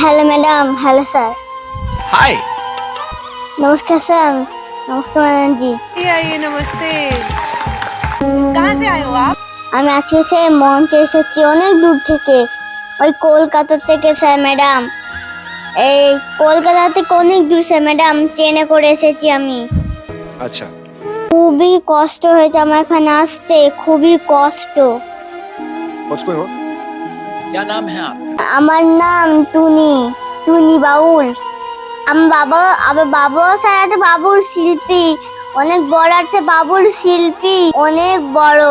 Hello madam, hello sir. Hi. नमस्कार सर। नमस्कार मैडम जी। आइए नमस्ते। कहाँ से आए हो आप? আমি আজকে সে মঞ্চে এসেছি অনেক দূর থেকে, ওই কলকাতা থেকে স্যার ম্যাডাম। এই কলকাতা থেকে অনেক দূর স্যার ম্যাডাম, ট্রেনে করে এসেছি আমি। अच्छा। খুবই কষ্ট হয়েছে আমার এখানে আসতে, খুবই কষ্ট। मुझको हो क्या नाम है आप? আমার নাম টুনি, টুনি বাউল। আমার বাবা স্যার একটা বাবুল শিল্পী, অনেক বড় একটা বাবুল শিল্পী, অনেক বড়।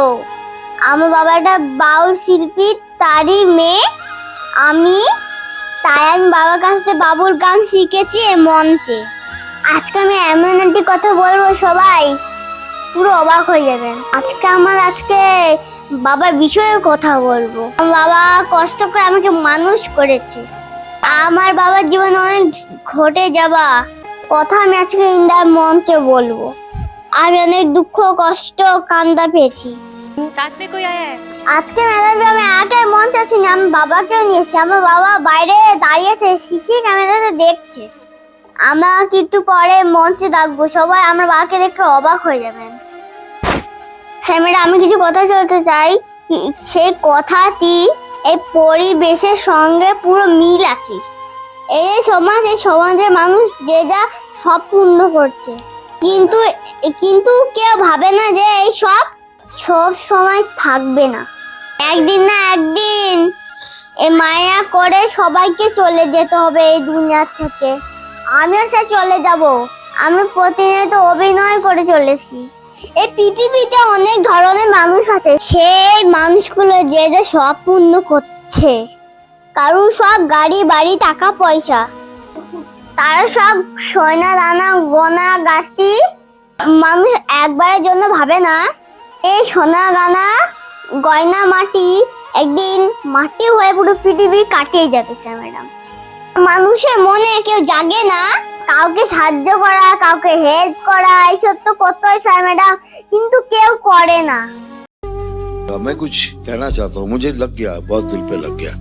আমার বাবা একটা বাউল শিল্পী, তারই মেয়ে আমি। তাই আমি বাবার কাছ থেকে বাবুল গান শিখেছি এই মঞ্চে। আজকে আমি এমন একটি কথা বলবো, সবাই পুরো অবাক হয়ে যাবেন। আজকে বাবার বিষয়ে কথা বলবো। আমার বাবা কষ্ট করে আমাকে মানুষ করেছে। আমার বাবার জীবনে অনেক ঘটে যাওয়া কথা আমি আজকে ইন্দার মঞ্চে বলবো। আমি অনেক দুঃখ কষ্ট কান্না পেয়েছি। साथ में कोई आया है? আজকে ম্যাডাম আমি আগে মঞ্চে আছি না, আমি বাবাকেও নিয়েছি। আমার বাবা বাইরে দাঁড়িয়েছে, সিসি ক্যামেরাতে দেখছে। আমাকে একটু পরে মঞ্চে ডাকবো, সবাই আমার বাবাকে দেখে অবাক হয়ে যাবেন। স্যার ম্যাডাম, আমি কিছু কথা বলতে চাই। সেই কথাটি এই পরিবেশের সঙ্গে পুরো মিল আছে। এই সমাজের মানুষ যে যা সব পূর্ণ করছে, কিন্তু কেউ ভাবে না যে এই সব সময় থাকবে না। একদিন না একদিন এই মায়া করে সবাইকে চলে যেতে হবে এই দুনিয়া থেকে। আমিও সে চলে যাব। আমি প্রতিনিয়ত অভিনয় করে চলেছি। এই পৃথিবীতে অনেক ধরনের মানুষ আছে, সেই মানুষগুলো যে যে সব পূর্ণ করছে। কারোর সব গাড়ি বাড়ি টাকা পয়সা, তারা সব সোনা দানা গয়না গাছটি মানুষ একবারের জন্য ভাবে না। এই সোনা দানা গয়না মাটি একদিন মাটি হয়ে পুরো পৃথিবী কাটিয়ে যাবে স্যার ম্যাডাম। মানুষের মনে কেউ জাগে না কাউকে সাহায্য করা, কাউকে হেল্প করা, এইসব তো করতে হয় স্যার ম্যাডাম, কিন্তু কেউ করে না। मैं कुछ कहना चाहता हूँ, मुझे लग गया, बहुत दिल पे लग गया।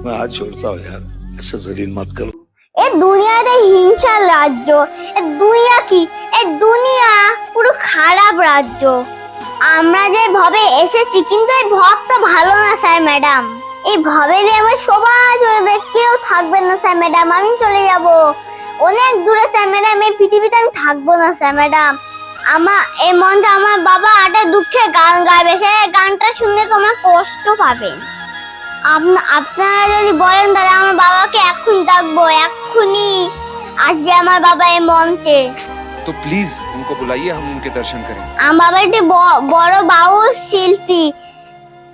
मैं हाथ छोड़ता हूँ यार, ऐसे जलील मत करो। এই দুনিয়াতে হিংসার রাজ্য। এই দুনিয়া কি? এই দুনিয়া পুরো খারাপ রাজ্য। আমরা যে ভবে এসেছি, কিন্তু এই ভব তো ভালো না স্যার ম্যাডাম। এই ভবে যে আমার সবাই চলবে, কেউ থাকবে না স্যার ম্যাডাম। আমি চলে যাব অনেক দূরে স্যার ম্যাডাম। এই পৃথিবীতে আমি থাকবো না স্যার ম্যাডাম। এই মঞ্চে আমার বাবা একটা দুঃখে গান গাইবে, সেই গানটা শুনলে তোমার কষ্ট পাবেন। আপনারা যদি বলেন তাহলে আমার বাবাকে এখন ডাকবো, এক্ষুনি আসবে আমার বাবা এই মঞ্চে। तो प्लीज उनको बुलाइए, हम उनके दर्शन करें। আমার বাবা একটি বড় বাউল শিল্পী,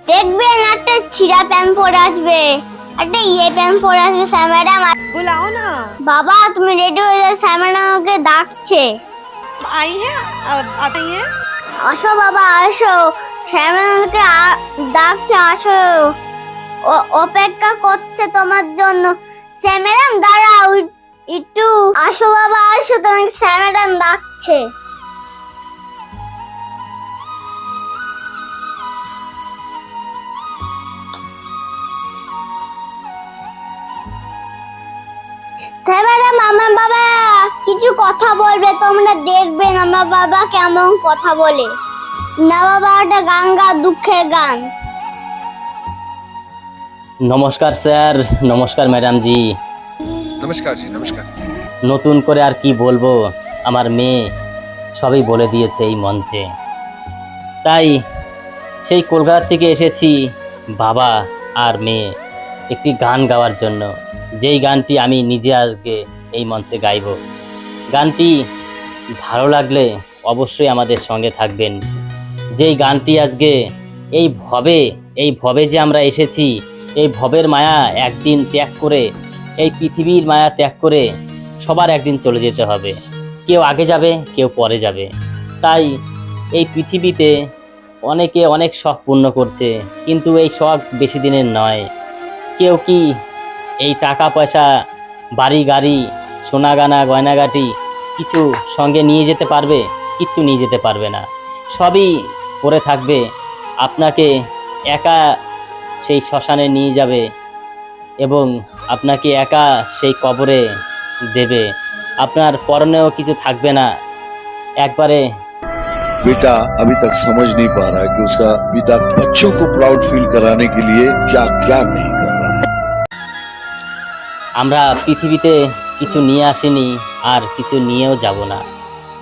দেখবেন একটা ছিঁড়া প্যান্ট পরে আসবে, একটা প্যান্ট পরে আসবে স্যার ম্যাডাম। बुलाओ ना। বাবা তুমি রেডি হয়ে যাও, স্যার ম্যাডাম আমাকে ডাকছে। आई है? अब आई है? আসো বাবা আসো, স্যার ম্যাডাম আমাকে ডাকছে, আসো। অপেক্ষা করছে তোমার জন্য। স্যার ম্যাডাম দাঁড়াও একটু, আসো বাবা আসো, তোমাকে স্যার ম্যাডাম ডাকছে। স্যার ম্যাডাম আমার বাবা কিছু কথা বলবে, তোমরা দেখবেন আমার বাবা কেমন কথা বলে। না বাবা একটা গান গা, দুঃখের গান। নমস্কার স্যার, নমস্কার ম্যাডাম জি। नमस्कार जी, नमस्कार। নতুন করে আর কি বলবো, আমার মেয়ে সবই বলে দিয়েছে এই মঞ্চে। তাই সেই কলকাতা থেকে এসেছি বাবা আর মেয়ে একটি গান গাওয়ার জন্য, যেই গানটি আমি নিজে আজকে এই মঞ্চে গাইব। গানটি ভালো লাগলে অবশ্যই আমাদের সঙ্গে থাকবেন। যেই গানটি আজকে এই ভবে যে আমরা এসেছি, এই ভবের মায়া একদিন ত্যাগ করে, এই পৃথিবীর মায়া ত্যাগ করে সবার একদিন চলে যেতে হবে। কেউ আগে যাবে, কেউ পরে যাবে। তাই এই পৃথিবীতে অনেকে অনেক শখ পূর্ণ করছে, কিন্তু এই শখ বেশি দিনের নয়। কেউ কি এই টাকা পয়সা, বাড়ি গাড়ি, সোনা গানা গয়নাগাটি কিছু সঙ্গে নিয়ে যেতে পারবে? কিচ্ছু নিয়ে যেতে পারবে না। সবই পড়ে থাকবে। আপনাকে একা সেই শ্মশানে নিয়ে যাবে এবং আপনাকে একা সেই কবরে দেবে, আপনার পরনেও কিছু থাকবে না। একবারে बेटा अभी तक समझ नहीं पा रहा है कि उसका पिता बच्चों को प्राउड फील कराने के लिए क्या क्या नहीं कर रहा है। আমরা পৃথিবীতে কিছু নিয়ে আসিনি আর কিছু নিয়েও যাব না।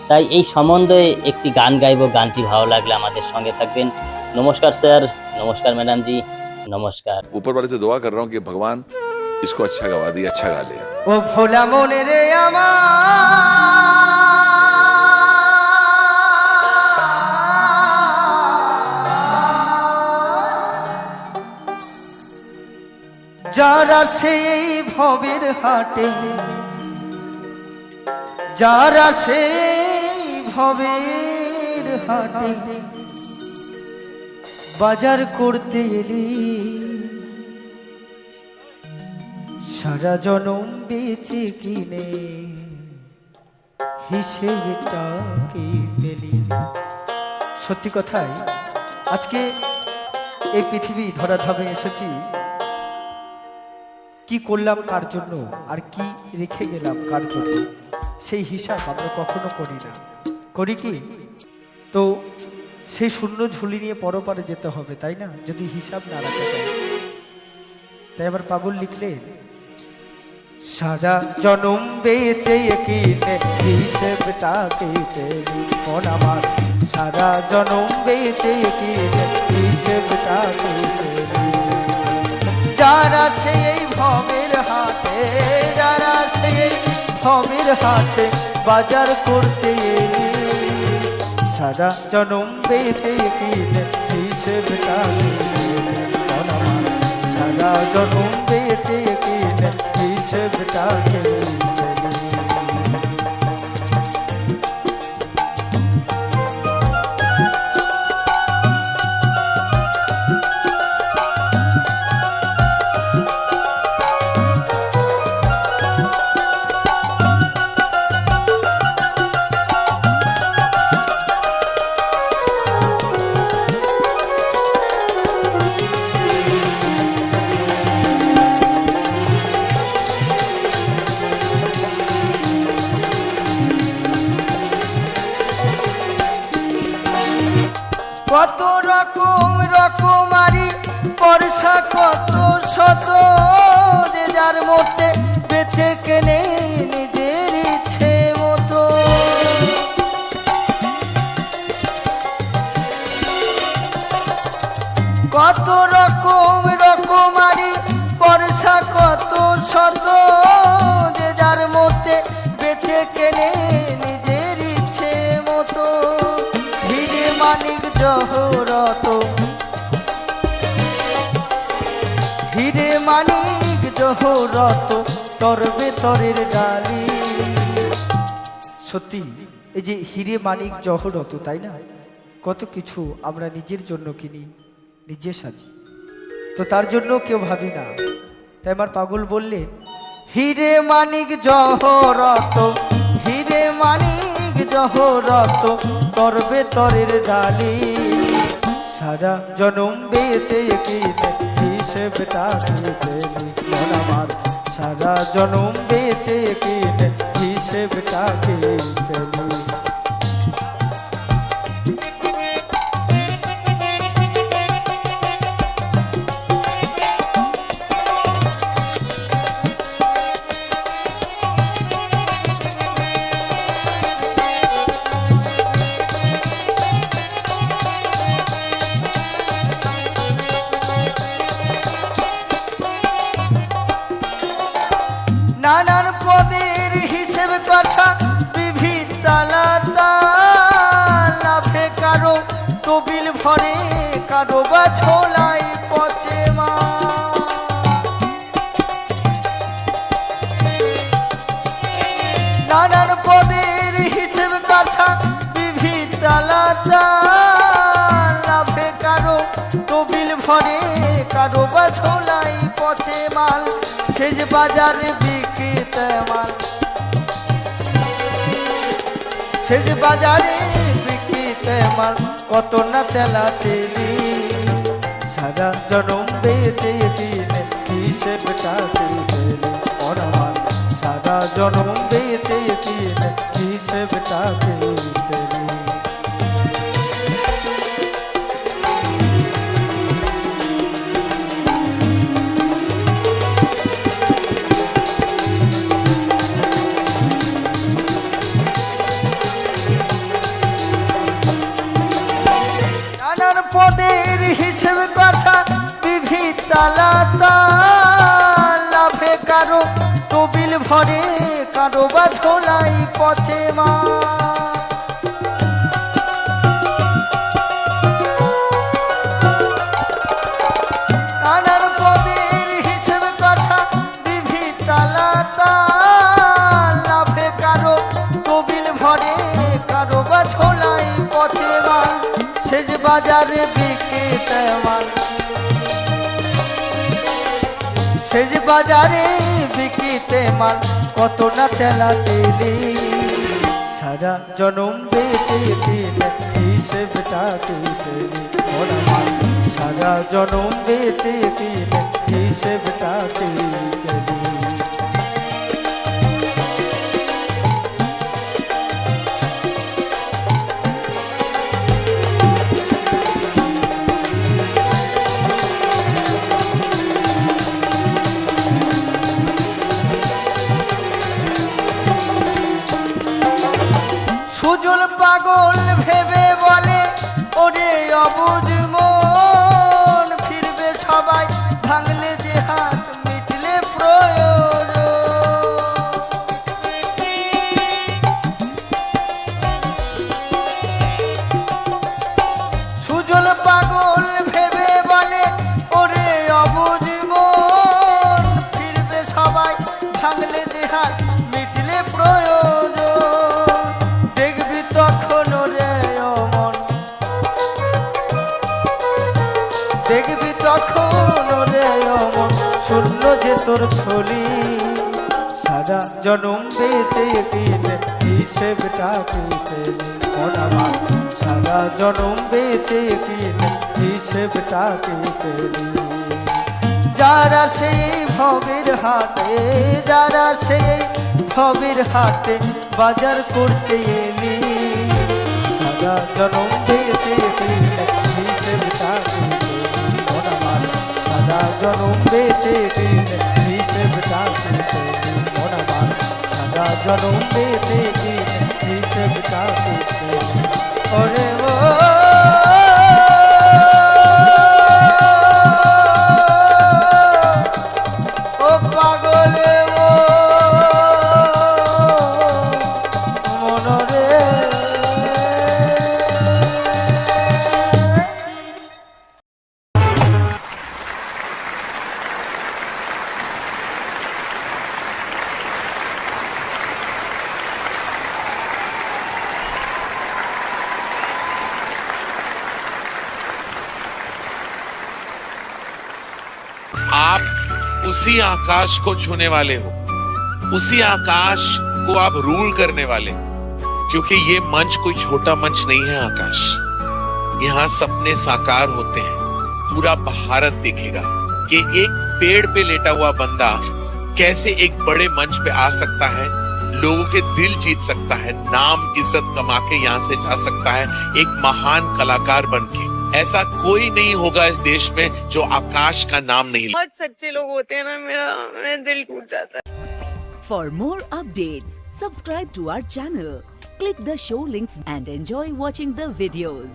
তাই এই সম্বন্ধে একটি গান গাইবো, গানটি ভালো লাগলে আমাদের সঙ্গে থাকবেন। নমস্কার স্যার, নমস্কার ম্যাডাম জি, নমস্কার। ऊपर वाले से दुआ कर रहा हूँ कि भगवान इसको अच्छा गवा दिया, अच्छा गा ले। ও ভোলা মনে রে আমার, যারা সেই ভবের হাটে, যারা সেই ভবের হাটে বাজার করতে এলি, সারা জনম বেঁচে কিনে হিসেবটা কি পেলি। সত্যি কথাই আজকে এই পৃথিবী ধরাধামে এসেছি, কি করলাম কার জন্য আর কি রেখে গেলাম কার জন্য, সেই হিসাব আমরা কখনো করি না। করি কি? তো সেই শূন্য ঝুলি নিয়ে পরপারে যেতে হবে, তাই না? যদি হিসাব না রাখা যায়। তাই আবার পাগল লিখলেন, সারা জনম বেঁচে কিনে হিসেবটাকে পেলি মন আমার, সারা জনম বেঁচে কিনে হিসেবটাকে পেলি। যারা সেই ভবের হাটে, যারা সেই ভবের হাটে বাজার করতে এলি, সারা জনম বেঁচে কিনে হিসেবটাকে পেলি মন আমার, সারা জনম বেঁচে কিনে হিসেবটাকে পেলি। কত রকম রকমারি পরশা, কত শত যে যার মধ্যে বেঁচে কেনে নিজের ইচ্ছে মতো। কত রকম রকমারি পরশা, কত শত যে যার মধ্যে বেঁচে কেনে নিজের ইচ্ছে মতো। হিরে মানিক জহরত, হিরে মানিক জহরত তরবে তরের ডালি। সত্যি এই যে হিরে মানিক জহরত, তাই না? কত কিছু আমরা নিজের জন্য কিনি, নিজে সাজি, তো তার জন্য কেউ ভাবি না। তাই আমার পাগল বললেন, হিরে মানিক জহরত, হিরে মানিক জহরত তরবে তরের ডালি, সারা জনম বেঁচে কিনে হিসেবটাকে পেলি মন আমার, সারা জনম বেঁচে কিনে হিসেবটাকে পেলি। নানান পদের হিসেব কষা বিভিন্ন আলাদা, লাভে কারো তবিল ভরে, কারো বা ছোলাই পচে মা। নানান পদের হিসেব কষা বিভিন্ন আলাদা, লাভে কারো তবিল ভরে, কারো বা ছোলাই পচে মাল। শেষ বাজারে বিকিতে মাল, শেষ বাজারে বিকিতে মাল, কত না তেলা তেলি, সারা জনম বেঁচে দিনে হিসেবটাকে পেলি। জনম বেঁচে দিন হিসেবটাকে তেরি। নানান পদের হিসেব কষা বিবিধ তালাতা, লাভে কারো তবিল ভরে কারো বা ঝোলাই পচে মা। নানান পদের হিসেব কষা বিবিধ তালাতা, লাভে কারো তবিল ভরে কারো বা ঝোলাই পচে মা। শেষ বাজারে বিকে তেমাল, শেষ বাজারে বিকিতে মাল কত না তেলা তেলি। সারা জনম বেঁচে দিন হিসেবটাকে তেলি ওরা মাল। সারা জনম বেঁচে দিন হিসেবটাকে তেলি। সুজল পাগল ভেবে বলে ওরে অবুঝ মন, ফিরবে সবাই ভাঙলে যে হাত মিটলে প্রয়োজন। সুজল পাগল ভেবে বলে ওরে অবুঝ মন, ফিরবে সবাই ভাঙলে যে হাত মিটলে প্রয়োজন। দেখবি তখন রে অমন শূন্য যে তোর থলি। সারা জনম বেঁচে দিন হিসেবটাকে তেলি ওরা মাল। সারা জনম বেঁচে দিন হিসেবটাকে তেলি। যারা সেই ভবের হাটে, যারা সেই ভবের হাটে বাজার করতে এলি। সারা জনম বেঁচে দিন হিসেবটাকে ওরা মাল। সারা জনম বেঁচে দিন হিসেবটাকে তেলি ওরা মাল। সারা জনম বেঁচে দিন হিসেবটাকে তেলি ওরে ও পাগলে মনরে। आप उसी आकाश को छूने वाले हो, उसी आकाश को आप रूल करने वाले, क्योंकि ये मंच कोई छोटा मंच नहीं है आकाश। यहाँ सपने साकार होते हैं। पूरा भारत देखेगा कि एक पेड़ पे लेटा हुआ बंदा कैसे एक बड़े मंच पे आ सकता है, लोगों के दिल जीत सकता है, नाम इज्जत कमा के यहाँ से जा सकता है एक महान कलाकार बनके। ऐसा कोई नहीं होगा इस देश में जो आकाश का नाम नहीं ले। बहुत सच्चे लोग होते हैं ना, मेरा दिल टूट जाता है। For more updates, subscribe to our channel, click the show links and enjoy watching the videos.